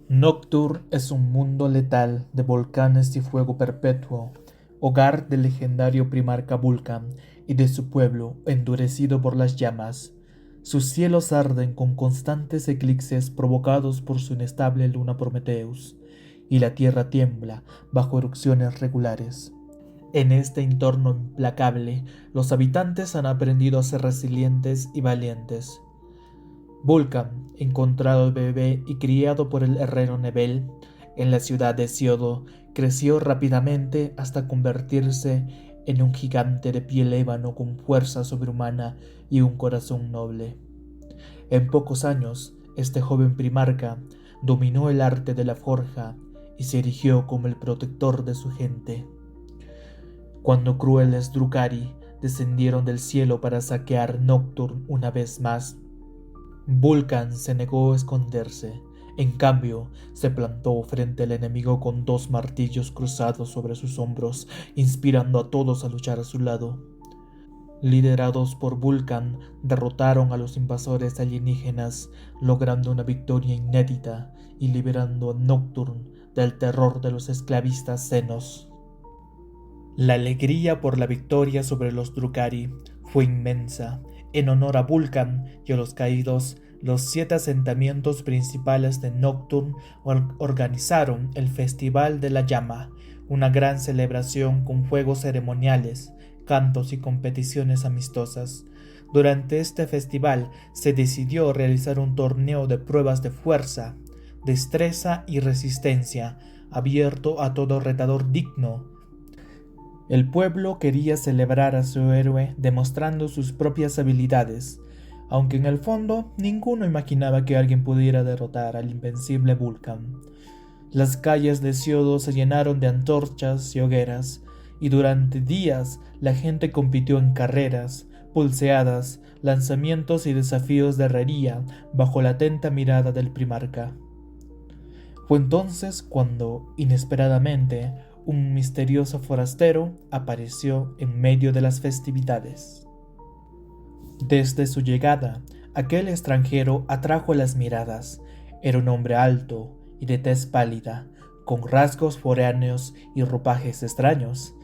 Nocturne es un mundo letal de volcanes y fuego perpetuo, hogar del legendario primarca Vulcan y de su pueblo endurecido por las llamas. Sus cielos arden con constantes eclipses provocados por su inestable luna Prometheus, y la tierra tiembla bajo erupciones regulares. En este entorno implacable, los habitantes han aprendido a ser resilientes y valientes. Vulcan, encontrado bebé y criado por el herrero Nebel en la ciudad de Siodo, creció rápidamente hasta convertirse en un gigante de piel ébano con fuerza sobrehumana y un corazón noble. En pocos años, este joven primarca dominó el arte de la forja y se erigió como el protector de su gente. Cuando crueles Drukhari descendieron del cielo para saquear Nocturne una vez más, Vulcan se negó a esconderse. En cambio, se plantó frente al enemigo con dos martillos cruzados sobre sus hombros, inspirando a todos a luchar a su lado. Liderados por Vulcan, derrotaron a los invasores alienígenas, logrando una victoria inédita y liberando a Nocturne del terror de los esclavistas Xenos. La alegría por la victoria sobre los Drukhari fue inmensa. En honor a Vulcan y a los caídos, los 7 asentamientos principales de Nocturne organizaron el Festival de la Llama, una gran celebración con fuegos ceremoniales, cantos y competiciones amistosas. Durante este festival se decidió realizar un torneo de pruebas de fuerza, destreza y resistencia, abierto a todo retador digno. El pueblo quería celebrar a su héroe demostrando sus propias habilidades, aunque en el fondo ninguno imaginaba que alguien pudiera derrotar al invencible Vulcan. Las calles de Siodo se llenaron de antorchas y hogueras, y durante días la gente compitió en carreras, pulseadas, lanzamientos y desafíos de herrería bajo la atenta mirada del primarca. Fue entonces cuando, inesperadamente, un misterioso forastero apareció en medio de las festividades. Desde su llegada, aquel extranjero atrajo las miradas. Era un hombre alto y de tez pálida, con rasgos foráneos y ropajes extraños,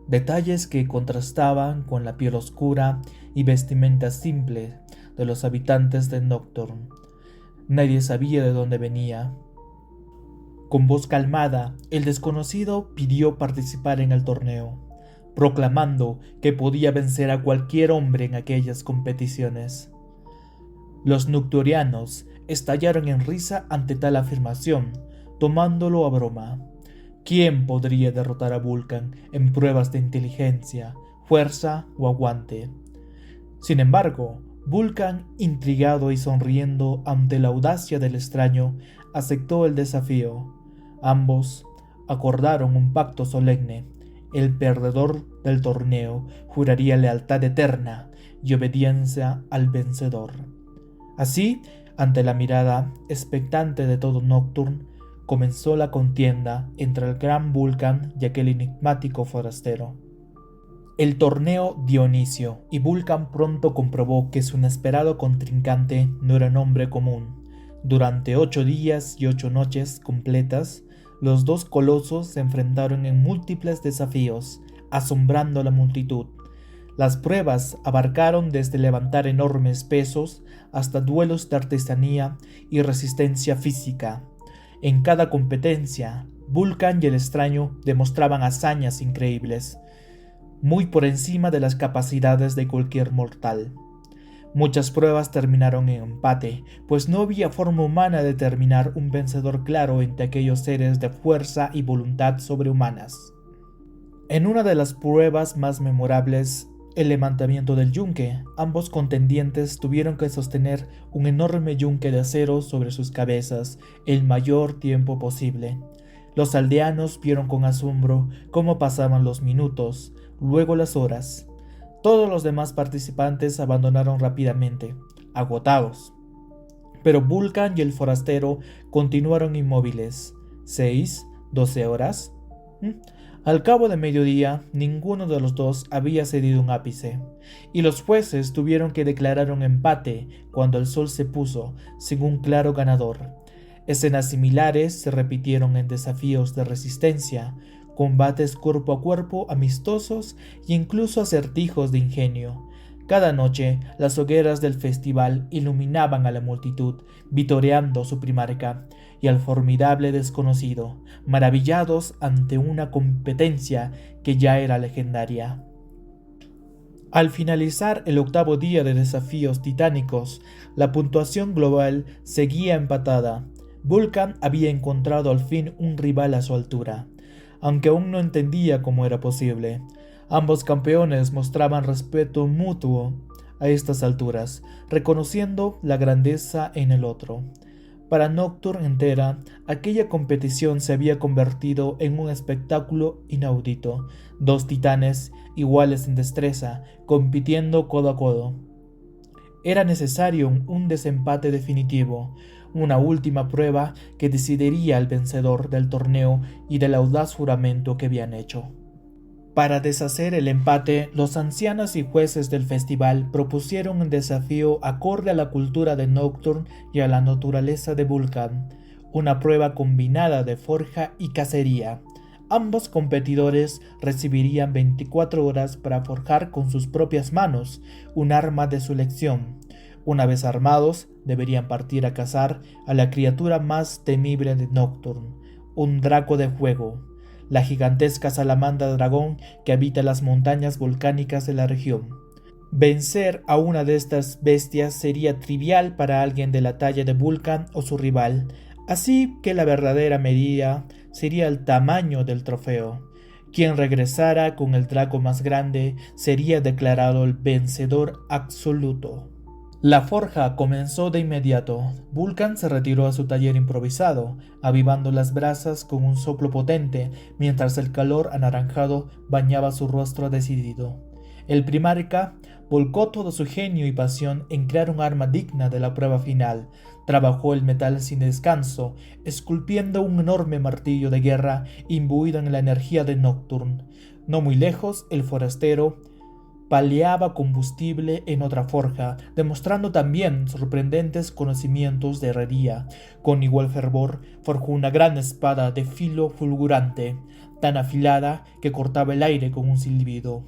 detalles que contrastaban con la piel oscura y vestimenta simple de los habitantes de Nocturne. Nadie sabía de dónde venía. Con voz calmada, el desconocido pidió participar en el torneo, proclamando que podía vencer a cualquier hombre en aquellas competiciones. Los nocturianos estallaron en risa ante tal afirmación, tomándolo a broma. ¿Quién podría derrotar a Vulcan en pruebas de inteligencia, fuerza o aguante? Sin embargo, Vulcan, intrigado y sonriendo ante la audacia del extraño, aceptó el desafío. Ambos acordaron un pacto solemne. El perdedor del torneo juraría lealtad eterna y obediencia al vencedor. Así, ante la mirada expectante de todo Nocturne, comenzó la contienda entre el gran Vulcan y aquel enigmático forastero. El torneo dio inicio y Vulcan pronto comprobó que su inesperado contrincante no era un hombre común. Durante 8 días y 8 noches completas, los dos colosos se enfrentaron en múltiples desafíos, asombrando a la multitud. Las pruebas abarcaron desde levantar enormes pesos hasta duelos de artesanía y resistencia física. En cada competencia, Vulcan y el extraño demostraban hazañas increíbles, muy por encima de las capacidades de cualquier mortal. Muchas pruebas terminaron en empate, pues no había forma humana de determinar un vencedor claro entre aquellos seres de fuerza y voluntad sobrehumanas. En una de las pruebas más memorables, el levantamiento del yunque, ambos contendientes tuvieron que sostener un enorme yunque de acero sobre sus cabezas el mayor tiempo posible. Los aldeanos vieron con asombro cómo pasaban los minutos, luego las horas. Todos los demás participantes abandonaron rápidamente, agotados. Pero Vulcan y el forastero continuaron inmóviles. 6, 12 horas. Al cabo de mediodía, ninguno de los dos había cedido un ápice, y los jueces tuvieron que declarar un empate cuando el sol se puso, sin un claro ganador. Escenas similares se repitieron en desafíos de resistencia, combates cuerpo a cuerpo amistosos e incluso acertijos de ingenio. Cada noche, las hogueras del festival iluminaban a la multitud, vitoreando su primarca y al formidable desconocido, maravillados ante una competencia que ya era legendaria. Al finalizar el octavo día de desafíos titánicos, la puntuación global seguía empatada. Vulcan había encontrado al fin un rival a su altura, aunque aún no entendía cómo era posible. Ambos campeones mostraban respeto mutuo a estas alturas, reconociendo la grandeza en el otro. Para Nocturne entera, aquella competición se había convertido en un espectáculo inaudito. Dos titanes iguales en destreza, compitiendo codo a codo. Era necesario un desempate definitivo, una última prueba que decidiría al vencedor del torneo y del audaz juramento que habían hecho. Para deshacer el empate, los ancianos y jueces del festival propusieron un desafío acorde a la cultura de Nocturne y a la naturaleza de Vulcan, una prueba combinada de forja y cacería. Ambos competidores recibirían 24 horas para forjar con sus propias manos un arma de su elección. Una vez armados, deberían partir a cazar a la criatura más temible de Nocturne, un draco de fuego, la gigantesca salamandra dragón que habita las montañas volcánicas de la región. Vencer a una de estas bestias sería trivial para alguien de la talla de Vulcan o su rival, así que la verdadera medida sería el tamaño del trofeo. Quien regresara con el draco más grande sería declarado el vencedor absoluto. La forja comenzó de inmediato. Vulcan se retiró a su taller improvisado, avivando las brasas con un soplo potente, mientras el calor anaranjado bañaba su rostro decidido. El primarca volcó todo su genio y pasión en crear un arma digna de la prueba final. Trabajó el metal sin descanso, esculpiendo un enorme martillo de guerra imbuido en la energía de Nocturne. No muy lejos, el forastero paleaba combustible en otra forja, demostrando también sorprendentes conocimientos de herrería. Con igual fervor, forjó una gran espada de filo fulgurante, tan afilada que cortaba el aire con un silbido.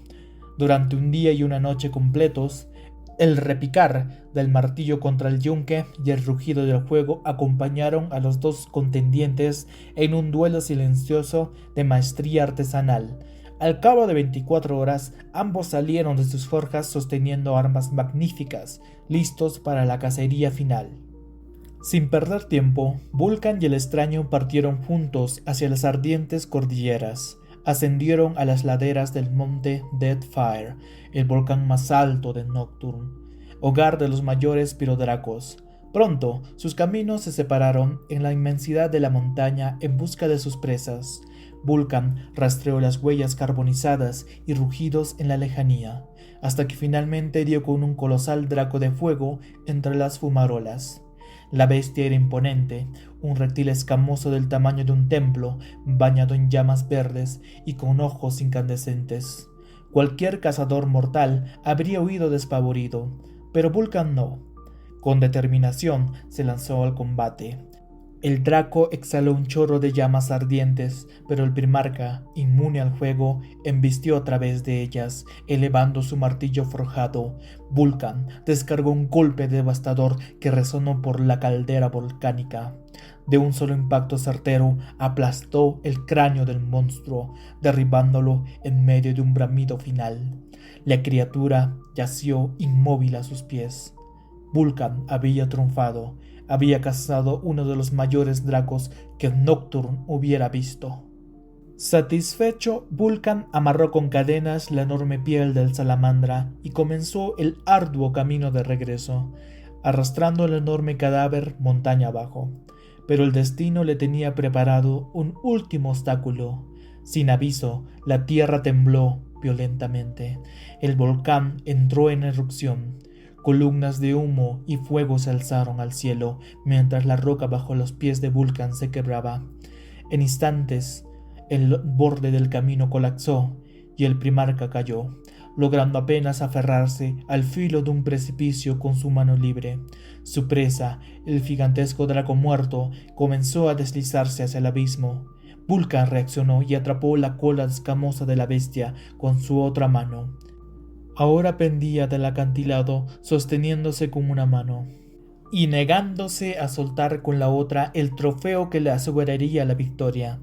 Durante un día y una noche completos, el repicar del martillo contra el yunque y el rugido del fuego acompañaron a los dos contendientes en un duelo silencioso de maestría artesanal. Al cabo de 24 horas, ambos salieron de sus forjas sosteniendo armas magníficas, listos para la cacería final. Sin perder tiempo, Vulcan y el extraño partieron juntos hacia las ardientes cordilleras. Ascendieron a las laderas del monte Deadfire, el volcán más alto de Nocturne, hogar de los mayores pirodracos. Pronto, sus caminos se separaron en la inmensidad de la montaña en busca de sus presas. Vulcan rastreó las huellas carbonizadas y rugidos en la lejanía, hasta que finalmente dio con un colosal draco de fuego entre las fumarolas. La bestia era imponente, un reptil escamoso del tamaño de un templo, bañado en llamas verdes y con ojos incandescentes. Cualquier cazador mortal habría huido despavorido, pero Vulcan no. Con determinación se lanzó al combate. El draco exhaló un chorro de llamas ardientes, pero el primarca, inmune al fuego, embistió a través de ellas, elevando su martillo forjado. Vulcan descargó un golpe devastador que resonó por la caldera volcánica. De un solo impacto certero, aplastó el cráneo del monstruo, derribándolo en medio de un bramido final. La criatura yació inmóvil a sus pies. Vulcan había triunfado. Había cazado uno de los mayores dracos que Nocturne hubiera visto. Satisfecho, Vulcan amarró con cadenas la enorme piel del salamandra y comenzó el arduo camino de regreso, arrastrando el enorme cadáver montaña abajo. Pero el destino le tenía preparado un último obstáculo. Sin aviso, la tierra tembló violentamente. El volcán entró en erupción. Columnas de humo y fuego se alzaron al cielo, mientras la roca bajo los pies de Vulcan se quebraba. En instantes, el borde del camino colapsó y el primarca cayó. logrando apenas aferrarse al filo de un precipicio con su mano libre. Su presa, el gigantesco dragón muerto, comenzó a deslizarse hacia el abismo. Vulcan reaccionó y atrapó la cola escamosa de la bestia con su otra mano. Ahora pendía del acantilado, sosteniéndose con una mano y negándose a soltar con la otra el trofeo que le aseguraría la victoria.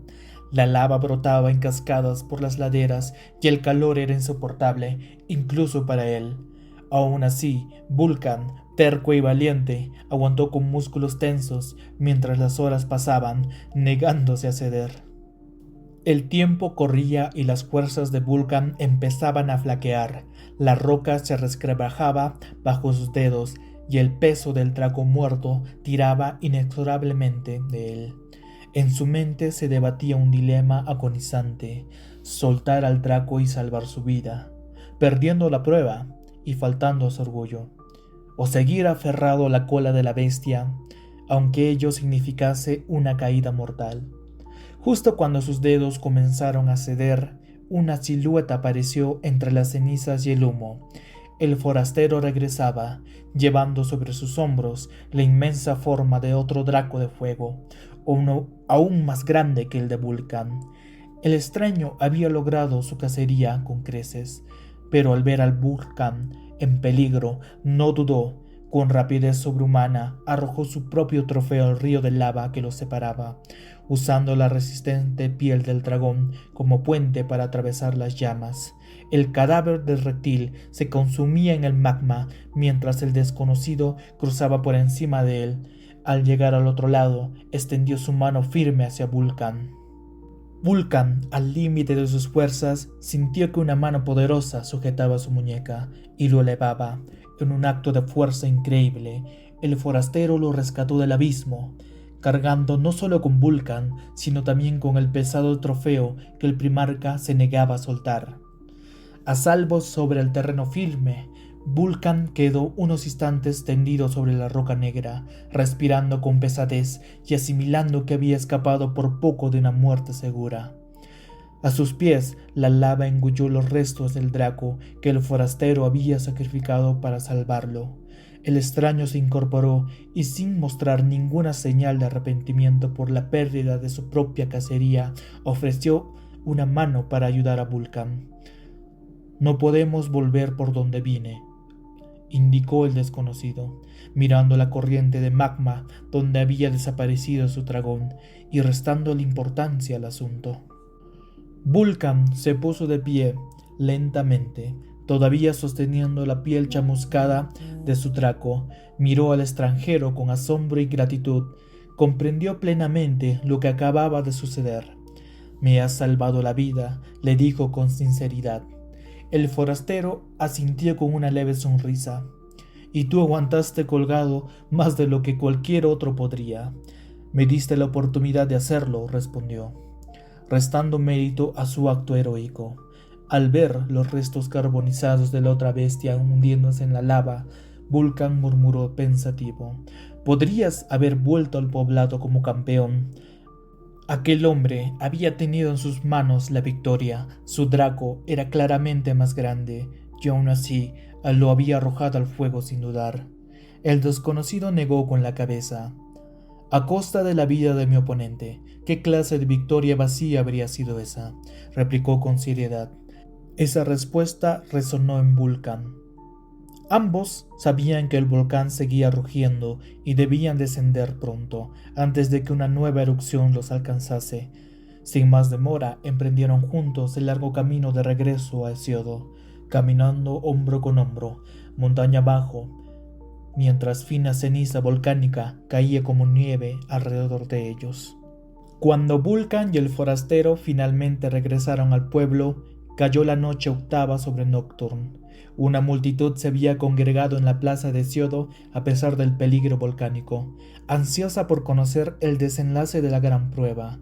La lava brotaba en cascadas por las laderas y el calor era insoportable, incluso para él. Aún así, Vulcan, terco y valiente, aguantó con músculos tensos mientras las horas pasaban, negándose a ceder. El tiempo corría y las fuerzas de Vulcan empezaban a flaquear. La roca se resquebrajaba bajo sus dedos y el peso del dragón muerto tiraba inexorablemente de él. En su mente se debatía un dilema agonizante: soltar al Draco y salvar su vida, perdiendo la prueba y faltando a su orgullo, o seguir aferrado a la cola de la bestia, aunque ello significase una caída mortal. Justo cuando sus dedos comenzaron a ceder, una silueta apareció entre las cenizas y el humo. El forastero regresaba, llevando sobre sus hombros la inmensa forma de otro Draco de fuego, uno aún más grande que el de Vulcan. El extraño había logrado su cacería con creces, pero al ver al Vulcan en peligro, no dudó. Con rapidez sobrehumana, arrojó su propio trofeo al río de lava que los separaba, usando la resistente piel del dragón como puente para atravesar las llamas. El cadáver del reptil se consumía en el magma mientras el desconocido cruzaba por encima de él. Al llegar al otro lado, extendió su mano firme hacia Vulcan. Vulcan, al límite de sus fuerzas, sintió que una mano poderosa sujetaba su muñeca y lo elevaba. En un acto de fuerza increíble, el forastero lo rescató del abismo, cargando no solo con Vulcan, sino también con el pesado trofeo que el primarca se negaba a soltar. A salvo sobre el terreno firme, Vulcan quedó unos instantes tendido sobre la roca negra, respirando con pesadez y asimilando que había escapado por poco de una muerte segura. A sus pies, la lava engulló los restos del Draco que el forastero había sacrificado para salvarlo. El extraño se incorporó y, sin mostrar ninguna señal de arrepentimiento por la pérdida de su propia cacería, ofreció una mano para ayudar a Vulcan. «No podemos volver por donde vine», indicó el desconocido, mirando la corriente de magma donde había desaparecido su dragón y restándole importancia al asunto. Vulcan se puso de pie, lentamente, todavía sosteniendo la piel chamuscada de su Draco. Miró al extranjero con asombro y gratitud. Comprendió plenamente lo que acababa de suceder. «Me has salvado la vida», le dijo con sinceridad. El forastero asintió con una leve sonrisa. «Y tú aguantaste colgado más de lo que cualquier otro podría». «Me diste la oportunidad de hacerlo», respondió, restando mérito a su acto heroico. Al ver los restos carbonizados de la otra bestia hundiéndose en la lava, Vulcan murmuró pensativo: «Podrías haber vuelto al poblado como campeón». Aquel hombre había tenido en sus manos la victoria. Su Draco era claramente más grande, y aún así lo había arrojado al fuego sin dudar. El desconocido negó con la cabeza. «A costa de la vida de mi oponente. ¿Qué clase de victoria vacía habría sido esa?», replicó con seriedad. Esa respuesta resonó en Vulcan. Ambos sabían que el volcán seguía rugiendo y debían descender pronto, antes de que una nueva erupción los alcanzase. Sin más demora, emprendieron juntos el largo camino de regreso a Hesiodo, caminando hombro con hombro, montaña abajo, mientras fina ceniza volcánica caía como nieve alrededor de ellos. Cuando Vulcan y el forastero finalmente regresaron al pueblo, cayó la noche octava sobre Nocturne. Una multitud se había congregado en la plaza de Hesiodo a pesar del peligro volcánico, ansiosa por conocer el desenlace de la gran prueba.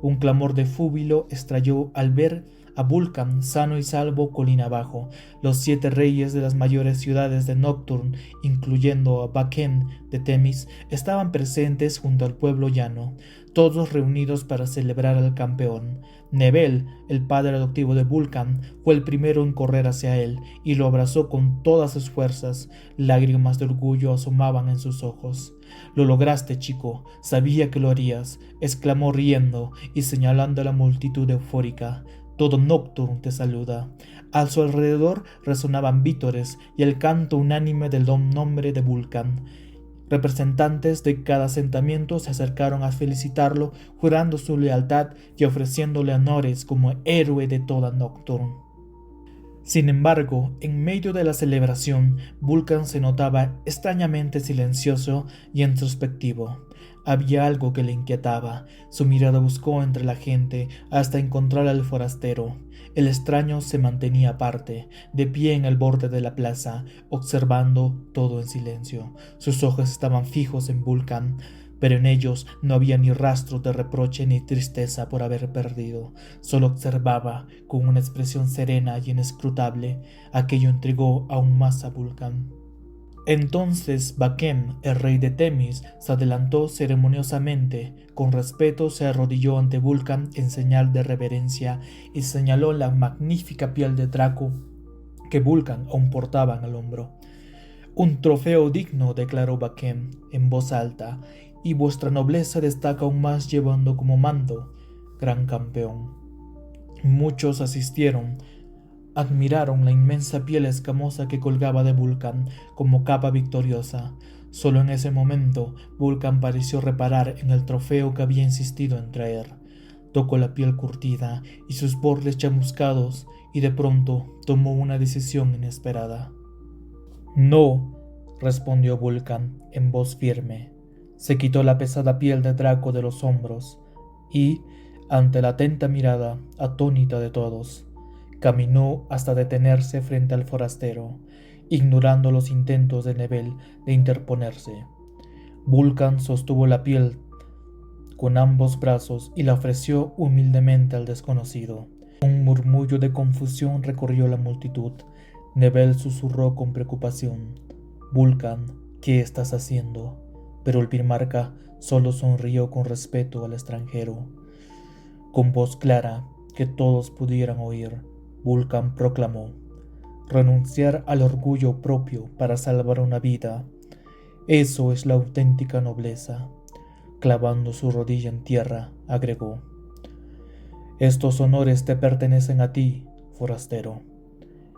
Un clamor de júbilo estalló al ver a Vulcan sano y salvo colina abajo. Los 7 reyes de las mayores ciudades de Nocturne, incluyendo a Baquem de Temis, estaban presentes junto al pueblo llano, todos reunidos para celebrar al campeón. Nebel, el padre adoptivo de Vulcan, fue el primero en correr hacia él y lo abrazó con todas sus fuerzas. Lágrimas de orgullo asomaban en sus ojos. «Lo lograste, chico, sabía que lo harías», exclamó riendo y señalando a la multitud eufórica. «Todo Nocturne te saluda». A su alrededor resonaban vítores y el canto unánime del nombre de Vulcan. Representantes de cada asentamiento se acercaron a felicitarlo, jurando su lealtad y ofreciéndole honores como héroe de toda Nocturne. Sin embargo, en medio de la celebración, Vulcan se notaba extrañamente silencioso y introspectivo. Había algo que le inquietaba. Su mirada buscó entre la gente hasta encontrar al forastero. El extraño se mantenía aparte, de pie en el borde de la plaza, observando todo en silencio. Sus ojos estaban fijos en Vulcan, pero en ellos no había ni rastro de reproche ni tristeza por haber perdido. Solo observaba con una expresión serena y inescrutable. Aquello intrigó aún más a Vulcan. Entonces Baquem, el rey de Temis, se adelantó ceremoniosamente. Con respeto se arrodilló ante Vulcan en señal de reverencia y señaló la magnífica piel de Draco que Vulcan aún portaba en el hombro. «Un trofeo digno», declaró Baquem en voz alta, «y vuestra nobleza destaca aún más llevando como mando, gran campeón». Muchos asistieron. Admiraron la inmensa piel escamosa que colgaba de Vulcan como capa victoriosa. Solo en ese momento Vulcan pareció reparar en el trofeo que había insistido en traer. Tocó la piel curtida y sus bordes chamuscados y de pronto tomó una decisión inesperada. «No», respondió Vulcan en voz firme. Se quitó la pesada piel de Draco de los hombros y, ante la atenta mirada atónita de todos, caminó hasta detenerse frente al forastero, ignorando los intentos de Nebel de interponerse. Vulcan sostuvo la piel con ambos brazos y la ofreció humildemente al desconocido. Un murmullo de confusión recorrió la multitud. Nebel susurró con preocupación: «Vulcan, ¿qué estás haciendo?». Pero el primarca solo sonrió con respeto al extranjero. Con voz clara que todos pudieran oír, Vulcan proclamó: «Renunciar al orgullo propio para salvar una vida, eso es la auténtica nobleza». Clavando su rodilla en tierra, agregó: «Estos honores te pertenecen a ti, forastero».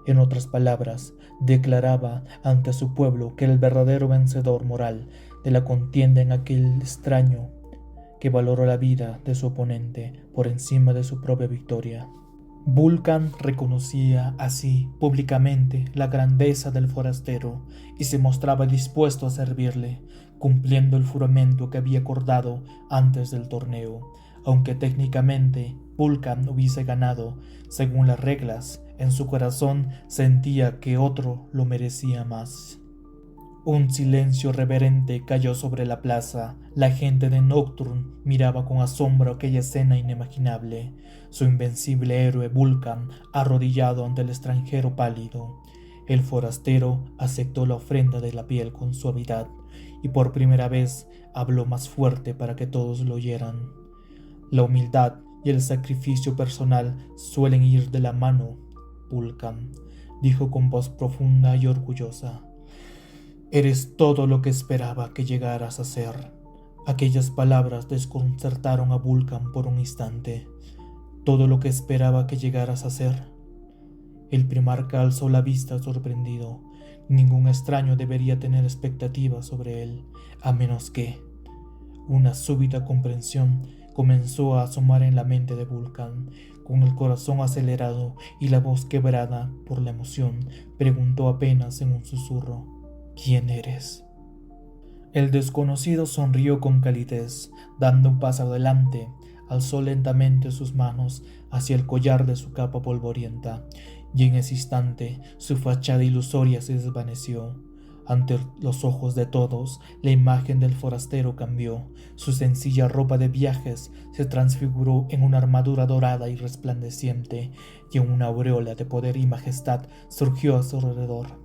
En otras palabras, declaraba ante su pueblo que el verdadero vencedor moral de la contienda en aquel extraño que valoró la vida de su oponente por encima de su propia victoria. Vulcan reconocía así públicamente la grandeza del forastero y se mostraba dispuesto a servirle, cumpliendo el juramento que había acordado antes del torneo. Aunque técnicamente Vulcan hubiese ganado según las reglas, en su corazón sentía que otro lo merecía más. Un silencio reverente cayó sobre la plaza. La gente de Nocturne miraba con asombro aquella escena inimaginable. Su invencible héroe Vulcan arrodillado ante el extranjero pálido. El forastero aceptó la ofrenda de la piel con suavidad y por primera vez habló más fuerte para que todos lo oyeran. La humildad y el sacrificio personal suelen ir de la mano, Vulcan, dijo con voz profunda y orgullosa. «Eres todo lo que esperaba que llegaras a ser». Aquellas palabras desconcertaron a Vulcan por un instante. «¿Todo lo que esperaba que llegaras a ser?». El primarca alzó la vista sorprendido. Ningún extraño debería tener expectativas sobre él, a menos que... Una súbita comprensión comenzó a asomar en la mente de Vulcan. Con el corazón acelerado y la voz quebrada por la emoción, preguntó apenas en un susurro: «¿Quién eres?». El desconocido sonrió con calidez, dando un paso adelante. Alzó lentamente sus manos hacia el collar de su capa polvorienta, y en ese instante su fachada ilusoria se desvaneció. Ante los ojos de todos, la imagen del forastero cambió. Su sencilla ropa de viajes se transfiguró en una armadura dorada y resplandeciente, y en una aureola de poder y majestad surgió a su alrededor.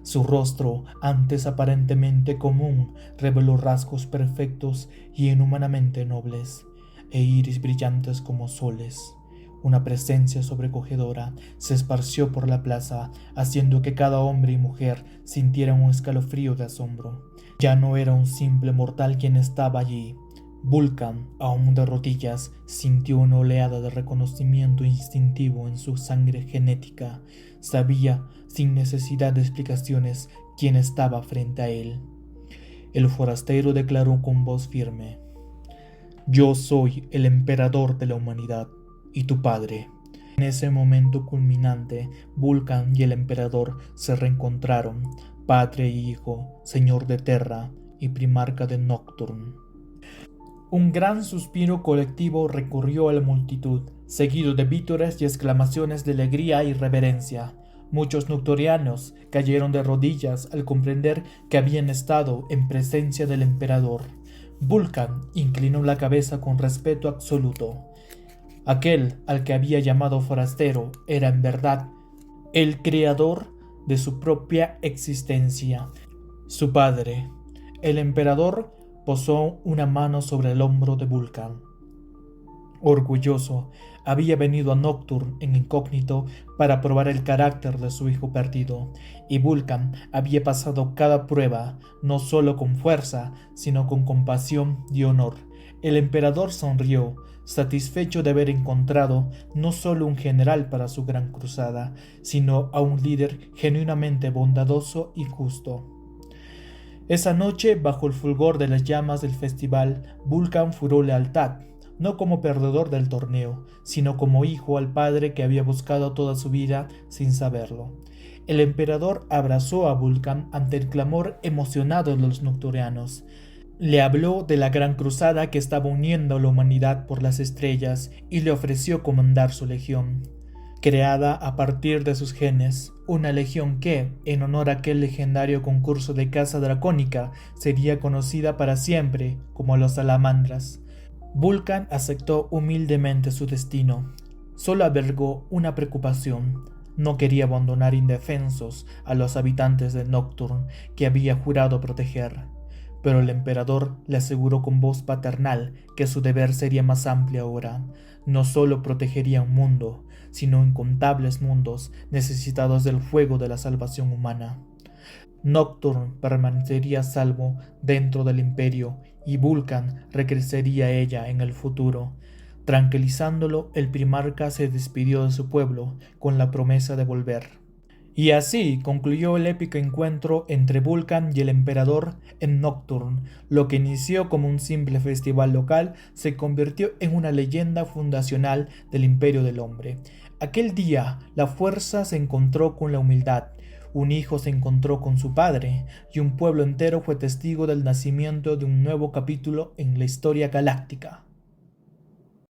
Su rostro, antes aparentemente común, reveló rasgos perfectos y inhumanamente nobles, e iris brillantes como soles. Una presencia sobrecogedora se esparció por la plaza, haciendo que cada hombre y mujer sintiera un escalofrío de asombro. Ya no era un simple mortal quien estaba allí. Vulcan, aún de rodillas, sintió una oleada de reconocimiento instintivo en su sangre genética. Sabía, sin necesidad de explicaciones, quién estaba frente a él. El forastero declaró con voz firme: «Yo soy el emperador de la humanidad y tu padre». En ese momento culminante, Vulcan y el emperador se reencontraron, padre e hijo, señor de Terra y primarca de Nocturne. Un gran suspiro colectivo recorrió a la multitud, seguido de vítores y exclamaciones de alegría y reverencia. Muchos nocturianos cayeron de rodillas al comprender que habían estado en presencia del emperador. Vulcan inclinó la cabeza con respeto absoluto. Aquel al que había llamado forastero era en verdad el creador de su propia existencia, su padre. El emperador posó una mano sobre el hombro de Vulcan. Orgulloso, había venido a Nocturne en incógnito para probar el carácter de su hijo perdido, y Vulcan había pasado cada prueba, no solo con fuerza, sino con compasión y honor. El emperador sonrió, satisfecho de haber encontrado no solo un general para su gran cruzada, sino a un líder genuinamente bondadoso y justo. Esa noche, bajo el fulgor de las llamas del festival, Vulcan juró lealtad, no como perdedor del torneo, sino como hijo al padre que había buscado toda su vida sin saberlo. El emperador abrazó a Vulcan ante el clamor emocionado de los nocturianos. Le habló de la gran cruzada que estaba uniendo a la humanidad por las estrellas y le ofreció comandar su legión, creada a partir de sus genes, una legión que, en honor a aquel legendario concurso de caza dracónica, sería conocida para siempre como los Salamandras. Vulcan aceptó humildemente su destino. Solo albergó una preocupación: no quería abandonar indefensos a los habitantes de Nocturne que había jurado proteger. Pero el emperador le aseguró con voz paternal que su deber sería más amplio ahora. No solo protegería un mundo, sino incontables mundos necesitados del fuego de la salvación humana. Nocturne permanecería salvo dentro del imperio y Vulcan regresaría a ella en el futuro. Tranquilizándolo, el primarca se despidió de su pueblo con la promesa de volver. Y así concluyó el épico encuentro entre Vulcan y el emperador en Nocturne. Lo que inició como un simple festival local se convirtió en una leyenda fundacional del Imperio del Hombre. Aquel día, la fuerza se encontró con la humildad, un hijo se encontró con su padre, y un pueblo entero fue testigo del nacimiento de un nuevo capítulo en la historia galáctica.